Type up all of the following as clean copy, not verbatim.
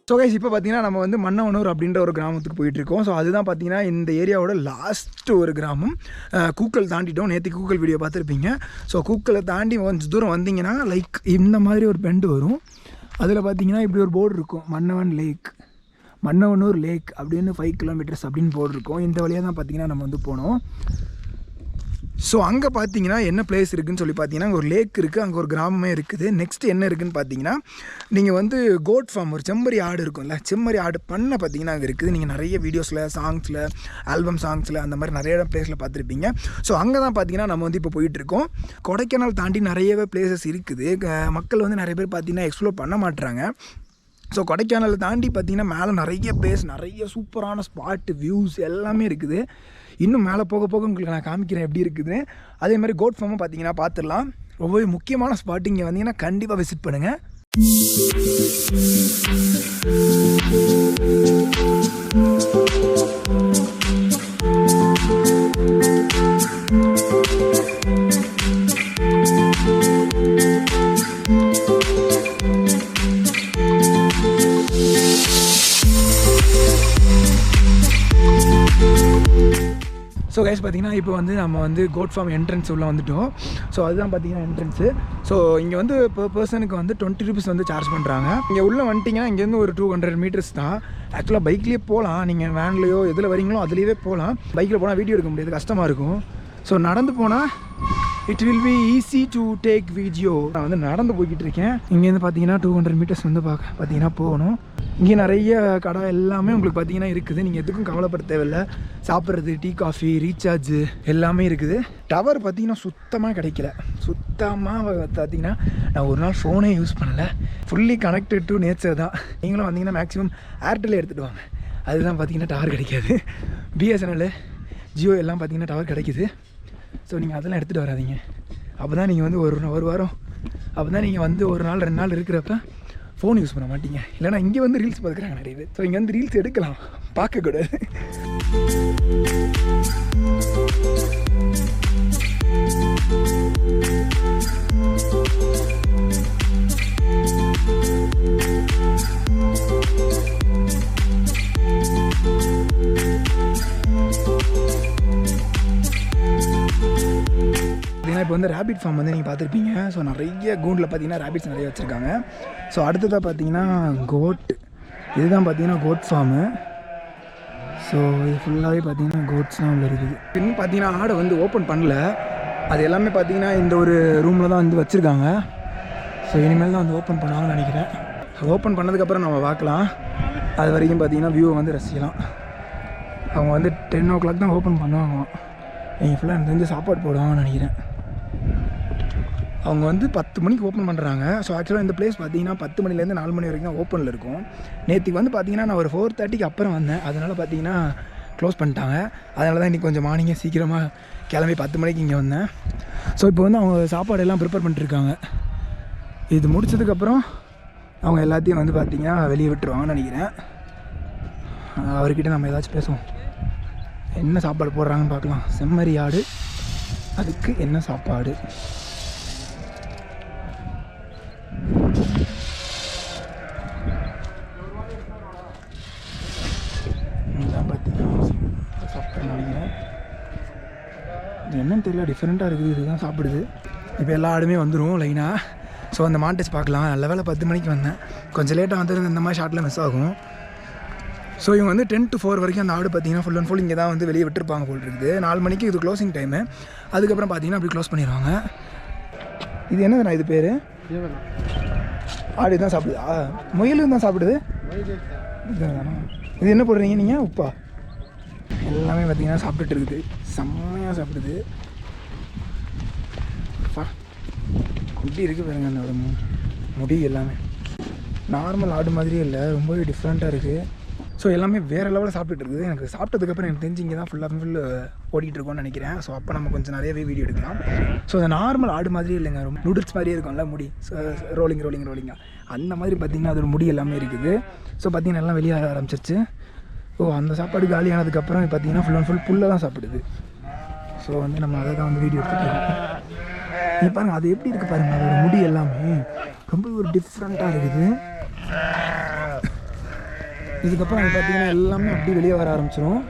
So guys இப்போ பார்த்தீங்கன்னா நம்ம வந்து மன்னவனூர் அப்படின்ற ஒரு கிராமத்துக்கு போயிட்டுருக்கோம். ஸோ அதுதான் பார்த்தீங்கன்னா இந்த ஏரியாவோட லாஸ்ட்டு ஒரு கிராமம். கூக்கல் தாண்டிட்டோம். நேற்று கூக்கல் வீடியோ பார்த்துருப்பீங்க. ஸோ கூக்கலை தாண்டி கொஞ்சம் தூரம் வந்தீங்கன்னா லைக் இந்த மாதிரி ஒரு பெண்டு வரும். அதில் பார்த்தீங்கன்னா இப்படி ஒரு போர்டு இருக்கும், மன்னவனூர் லேக் அப்படின்னு 5 கிலோமீட்டர்ஸ் அப்படின்னு போர்டு இருக்கும். இந்த வழியாக தான் பார்த்தீங்கன்னா நம்ம வந்து போனோம். ஸோ அங்கே பார்த்தீங்கன்னா என்ன பிளேஸ் இருக்குதுன்னு சொல்லி பார்த்தீங்கன்னா அங்கே ஒரு லேக் இருக்குது, அங்கே ஒரு கிராமமே இருக்குது. நெக்ஸ்ட் என்ன இருக்குதுன்னு பார்த்தீங்கன்னா நீங்கள் வந்து கோட் ஃபார்ம், ஒரு செம்மறி ஆடு இருக்கும்ல, செம்மறி ஆடு பண்ண பார்த்தீங்கன்னா அங்கே இருக்குது. நீங்கள் நிறைய வீடியோஸில், சாங்ஸில், ஆல்பம் சாங்ஸில் அந்த மாதிரி நிறைய பிளேஸில் பார்த்துருப்பீங்க. ஸோ அங்கே தான் பார்த்தீங்கன்னா நம்ம வந்து இப்போ போயிட்டுருக்கோம். கொடைக்கானல் தாண்டி நிறையவே பிளேசஸ் இருக்குது. மக்கள் வந்து நிறைய பேர் பார்த்தீங்கன்னா எக்ஸ்ப்ளோர் பண்ண மாட்டுறாங்க. ஸோ கொடைக்கானலை தாண்டி பார்த்தீங்கன்னா மேலே நிறைய பிளேஸ், நிறைய சூப்பரான ஸ்பாட்டு, வியூஸ் எல்லாமே இருக்குது. இன்னும் மேலே போக போக உங்களுக்கு நான் காமிக்கிறேன் எப்படி இருக்குதுன்னு. அதே மாதிரி கோட் ஃபார்மும் பார்த்தீங்கன்னா பார்த்துடலாம். ரொம்பவே முக்கியமான ஸ்பாட். இங்கே வந்தீங்கன்னா கண்டிப்பாக விசிட் பண்ணுங்கள். ஸோ கைஸ் பார்த்தீங்கன்னா இப்போ வந்து நம்ம வந்து கோட் ஃபார்ம் என்ட்ரன்ஸ் உள்ளே வந்துவிட்டோம். ஸோ அதுதான் பார்த்தீங்கன்னா என்ட்ரன்ஸு. ஸோ இங்கே வந்து per பர்சனுக்கு வந்து 20 rupees வந்து சார்ஜ் பண்ணுறாங்க. இங்கே உள்ளே வந்துட்டிங்கன்னா இங்கேருந்து ஒரு 200 meters தான். ஆக்சுவலாக பைக்லேயே போகலாம். நீங்கள் வேன்லேயோ எதில் வரீங்களோ அதுலேயே போகலாம். பைக்கில் போனால் வீடியோ எடுக்க முடியாது, கஷ்டமாக இருக்கும். ஸோ நடந்து போனால் it will be easy to take video. நான் வந்து நடந்து போய்கிட்டு இருக்கேன். இங்கேருந்து பார்த்தீங்கன்னா 200 meters வந்து பார்த்தீங்கன்னா போகணும். இங்கே நிறைய கடை எல்லாமே உங்களுக்கு பார்த்தீங்கன்னா இருக்குது. நீங்கள் எதுக்கும் கவலைப்பட தேவையில்லை. சாப்பிட்றது, டீ, காஃபி, ரீசார்ஜு எல்லாமே இருக்குது. டவர் பார்த்தீங்கன்னா சுத்தமாக கிடைக்கல. சுத்தமாக பார்த்தீங்கன்னா நான் ஒரு நாள் ஃபோனே யூஸ் பண்ணலை. ஃபுல்லி கனெக்டட் டு நேச்சர் தான். நீங்களும் வந்தீங்கன்னா மேக்ஸிமம் ஏர்டெல்லே எடுத்துகிட்டு வாங்க. அதுதான் பார்த்தீங்கன்னா டவர் கிடைக்காது. பிஎஸ்என்எல், ஜியோ எல்லாம் பார்த்தீங்கன்னா டவர் கிடைக்குது. ஸோ நீங்கள் அதெல்லாம் எடுத்துகிட்டு வராதிங்க. அப்போ தான் நீங்கள் வந்து ஒரு வாரம் அப்போ தான் நீங்கள் வந்து ஒரு நாள் 2 நாள் இருக்கிறப்ப ஃபோன் யூஸ் பண்ண மாட்டீங்க. இல்லைனா இங்கே வந்து ரீல்ஸ் பார்க்குறாங்க நிறைய பேர். ஸோ இங்கே வந்து ரீல்ஸ் எடுக்கலாம், பார்க்கக்கூடாது. இப்போ வந்து ரேபிட் ஃபார்ம் வந்து நீங்கள் பார்த்துருப்பீங்க. ஸோ நிறைய கூண்டில் பார்த்தீங்கன்னா ரேபிட்ஸ் நிறைய வச்சுருக்காங்க. ஸோ அடுத்ததாக பார்த்தீங்கன்னா கோட், இதுதான் பார்த்தீங்கன்னா கோட் ஃபார்மு. ஸோ இது ஃபுல்லாகவே பார்த்தீங்கன்னா கோட்ஸ்லாம் உள்ள இருக்குது. இன்னும் பார்த்தீங்கன்னா ஆடை வந்து ஓப்பன் பண்ணல. அது எல்லாமே பார்த்தீங்கன்னா இந்த ஒரு ரூமில் தான் வந்து வச்சுருக்காங்க. ஸோ இனிமேல் தான் வந்து ஓப்பன் பண்ணுவாங்கன்னு நினைக்கிறேன். ஓப்பன் பண்ணதுக்கப்புறம் நம்ம பார்க்கலாம். அது வரைக்கும் பார்த்தீங்கன்னா வியூவை வந்து ரசிக்கலாம். அவங்க வந்து 10 o'clock தான் ஓப்பன் பண்ணுவாங்க. நீங்கள் ஃபுல்லாக எனக்கு தெரிஞ்சு சாப்பாடு போடுவாங்கன்னு நினைக்கிறேன். அவங்க வந்து 10 மணிக்கு ஓப்பன் பண்ணுறாங்க. ஸோ ஆக்சுவலாக இந்த பிளேஸ் பார்த்தீங்கன்னா 10 மணிலேருந்து 4 மணி வரைக்கும் தான் ஓப்பனில் இருக்கும். நேற்றுக்கு வந்து பார்த்தீங்கன்னா நான் ஒரு 4:30க்கு அப்புறம் வந்தேன். அதனால் பார்த்தீங்கன்னா க்ளோஸ் பண்ணிட்டாங்க. அதனால தான் இன்றைக்கி கொஞ்சம் மார்னிங்கே சீக்கிரமாக கிளம்பி 10 மணிக்கு இங்கே வந்தேன். ஸோ இப்போ வந்து அவங்க சாப்பாடு எல்லாம் ப்ரிப்பேர் பண்ணிட்டுருக்காங்க. இது முடிச்சதுக்கப்புறம் அவங்க எல்லாத்தையும் வந்து பார்த்திங்கன்னா வெளியே விட்டுருவாங்கன்னு நினைக்கிறேன். அவர்கிட்ட நம்ம ஏதாச்சும் பேசுவோம். என்ன சாப்பாடு போடுறாங்கன்னு பார்க்கலாம். செம்மறி ஆடு, அதுக்கு என்ன சாப்பாடு? இது என்னன்னு தெரியல, டிஃப்ரெண்ட்டாக இருக்குது. இதுதான் சாப்பிடுது. இப்போ எல்லா ஆடுமே வந்துடும் லைனாக. ஸோ அந்த மாண்டேஜ் பார்க்கலாம். நல்ல வேலை 10 மணிக்கு வந்தேன். கொஞ்சம் லேட்டாக வந்துருந்து இந்த மாதிரி ஷார்ட்டில் மிஸ் ஆகும். ஸோ இவங்க வந்து 10 to 4 வரைக்கும் அந்த ஆடு பார்த்தீங்கன்னா ஃபுல் அண்ட் ஃபுல் இங்கே தான் வந்து வெளியே விட்டுருப்பாங்க போல் இருக்குது. 4 மணிக்கு இது க்ளோசிங் டைமு. அதுக்கப்புறம் பார்த்தீங்கன்னா அப்படி க்ளோஸ் பண்ணிடுவாங்க. இது என்னதுண்ணா இது பேர்? ஆடு தான் சாப்பிடுதா? முயலும் தான் சாப்பிடுது. இது என்ன போடுறீங்க நீங்கள்? உப்பா? எல்லாமே பார்த்தீங்கன்னா சாப்பிட்டுட்டு இருக்குது. செம்மையாக சாப்பிடுது. குட்டி இருக்குது பாருங்க. அதோட முடி எல்லாமே நார்மல் ஆடு மாதிரியே இல்லை, ரொம்பவே டிஃப்ரெண்ட்டாக இருக்குது. ஸோ எல்லாமே வேறு லெவலில் சாப்பிட்டுட்டு இருக்குது. எனக்கு சாப்பிட்டதுக்கப்புறம் எனக்கு தெரிஞ்சு இங்கே தான் ஃபுல் ஓடிட்டுருக்கோன்னு நினைக்கிறேன். ஸோ அப்போ நம்ம கொஞ்சம் நிறையவே வீடியோ எடுக்கலாம். ஸோ அந்த நார்மல் ஆடு மாதிரியே இல்லைங்க, ரொம்ப நூடுல்ஸ் மாதிரியே இருக்கும்ல முடி, ரோலிங்காக அந்த மாதிரி பார்த்திங்கன்னா அதோட முடி எல்லாமே இருக்குது. ஸோ பார்த்திங்கன்னா எல்லாம் வெளியே ஆரம்பிச்சிருச்சு. அந்த சாப்பாடு காலியானதுக்கப்புறம் பார்த்திங்கன்னா ஃபுல் அண்ட் ஃபுல் புல்லை தான் சாப்பிடுது. ஸோ வந்து நம்ம அதை தான் வந்து வீடியோ எடுத்துகிட்டு நீ பாருங்கள் அது எப்படி இருக்குது பாருங்கள். அதோட முடி எல்லாமே ரொம்ப ஒரு டிஃப்ரெண்ட்டாக இருக்குது. இதுக்கப்புறம் அது பார்த்தீங்கன்னா எல்லாமே அப்படி வெளியே வர ஆரம்பிச்சிடும்.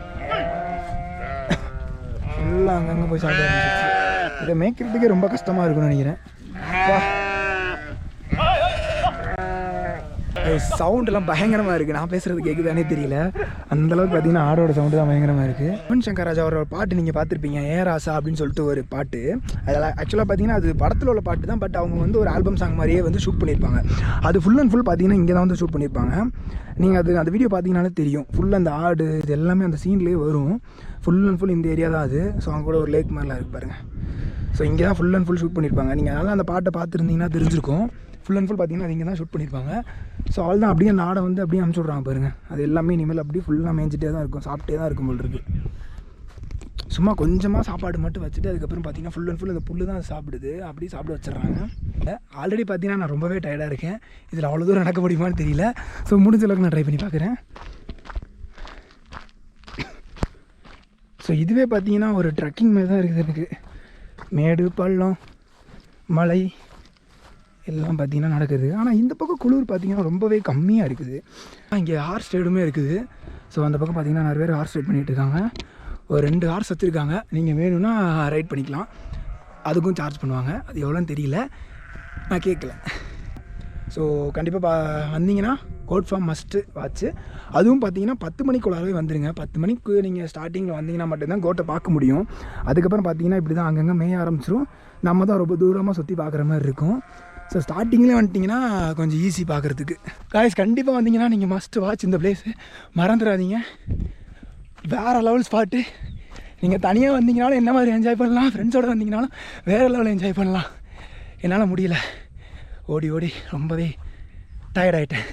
எல்லாம் அங்கங்கே போய் சாப்பிட ஆரம்பிச்சிருச்சு. இதை மேய்க்கிறதுக்கே ரொம்ப கஷ்டமாக இருக்கும்னு நினைக்கிறேன். சவுண்டெல்லாம் பயங்கரமாக இருக்குது. நான் பேசுகிறது கேட்குதானே தெரியல, அந்தளவுக்கு பார்த்தீங்கன்னா ஆடோட சவுண்டு தான் பயங்கரமாக இருக்குது. யுவன் சங்கர் ராஜா அவரோட பாட்டு நீங்கள் பார்த்துருப்பீங்க, ஏ ராசா அப்படின்னு சொல்லிட்டு ஒரு பாட்டு. அதில் ஆக்சுவலாக பார்த்தீங்கன்னா அது படத்தில் உள்ள பாட்டு தான், பட் அவங்க வந்து ஒரு ஆல்பம் சாங் மாதிரியே வந்து ஷூட் பண்ணியிருப்பாங்க. அது ஃபுல் அண்ட் ஃபுல் பார்த்தீங்கன்னா இங்கே தான் வந்து ஷூட் பண்ணியிருப்பாங்க. நீங்கள் அந்த வீடியோ பார்த்தீங்கன்னாலே தெரியும். ஃபுல்லாக அந்த ஆடு இது எல்லாமே அந்த சீன்லேயே வரும். ஃபுல் அண்ட் ஃபுல் இந்த ஏரியா தான் அது. ஸோ அவங்க கூட ஒரு லேக் மாதிரிலாம் இருக்குது பாருங்கள். ஸோ இங்கே தான் ஃபுல் அண்ட் ஃபுல் ஷூட் பண்ணியிருப்பாங்க. நீங்கள் அதனால் அந்த பாட்டை பார்த்துருந்தீங்கன்னா தெரிஞ்சிருக்கும். ஃபுல் அண்ட் ஃபுல் பார்த்தீங்கன்னா அது இங்கே தான் ஷூட் பண்ணியிருப்பாங்க. ஸோ அவள் தான் அப்படியே அந்த ஆடை வந்து அப்படியே அனுப்பிச்சி விட்றாங்க பாருங்கள். அது எல்லாமே இனிமேல் அப்படியே ஃபுல்லாக மேய்ஞ்சிட்டே தான் இருக்கும், சாப்பிட்டே தான் இருக்கும் போல் இருக்குது. சும்மா கொஞ்சமாக சாப்பாடு மட்டும் வச்சுட்டு அதுக்கப்புறம் பார்த்தீங்கன்னா ஃபுல் அண்ட் ஃபுல் அந்த புல்லு தான் சாப்பிடுது, அப்படியே சாப்பிட வச்சிடுறாங்க. ஆல்ரெடி பார்த்தீங்கன்னா நான் ரொம்பவே டயர்டாக இருக்கேன். இதில் அவ்வளோ தூரம் நடக்க முடியுமான்னு தெரியல. ஸோ முடிஞ்ச அளவுக்கு நான் ட்ரை பண்ணி பார்க்குறேன். ஸோ இதுவே பார்த்தீங்கன்னா ஒரு ட்ரெக்கிங் மாதிரி தான் இருக்குது எனக்கு. மேடு பள்ளம் மலை எல்லாம் பார்த்திங்கன்னா நடக்குது. ஆனால் இந்த பக்கம் குளிர் பார்த்திங்கன்னா ரொம்பவே கம்மியாக இருக்குது. இங்கே ஹார்ஸ் ரைடுமே இருக்குது. ஸோ அந்த பக்கம் பார்த்திங்கன்னா நிறைய பேர் ஹார்ஸ் ரைட் பண்ணிகிட்டு இருக்காங்க. ஒரு 2 ஹார்ஸ் வச்சுருக்காங்க. நீங்கள் வேணும்னா ரைட் பண்ணிக்கலாம். அதுக்கும் சார்ஜ் பண்ணுவாங்க. அது எவ்வளோன்னு தெரியல, நான் கேட்கல. ஸோ கண்டிப்பாக வந்தீங்கன்னா கோட் ஃபார்ம் மஸ்ட்டு வாட்ச்சு. அதுவும் பார்த்தீங்கன்னா 10 மணிக்குள்ளாரவே வந்துடுங்க. 10 மணிக்கு நீங்கள் ஸ்டார்டிங்கில் வந்தீங்கன்னா மட்டும்தான் கோட்டை பார்க்க முடியும். அதுக்கப்புறம் பார்த்தீங்கன்னா இப்படி தான் அங்கங்கே மேய ஆரம்பிச்சிடும். நம்ம தான் ரொம்ப தூரமாக சுற்றி பார்க்குற மாதிரி இருக்கும். ஸோ ஸ்டார்டிங்லேயே வந்துட்டிங்கன்னா கொஞ்சம் ஈஸி பார்க்குறதுக்கு. காய்ஸ் கண்டிப்பாக வந்தீங்கன்னா நீங்கள் மஸ்ட்டு வாட்ச் இந்த பிளேஸு, மறந்துடாதீங்க. வேறு லெவல் ஸ்பாட்டு. நீங்கள் தனியாக வந்தீங்கனாலும் என்ன மாதிரி என்ஜாய் பண்ணலாம், ஃப்ரெண்ட்ஸோடு வந்தீங்கனாலும் வேறு லெவலில் என்ஜாய் பண்ணலாம். என்னால் முடியல, ஓடி ஓடி ரொம்பவே டயர்ட் ஆகிட்டேன்.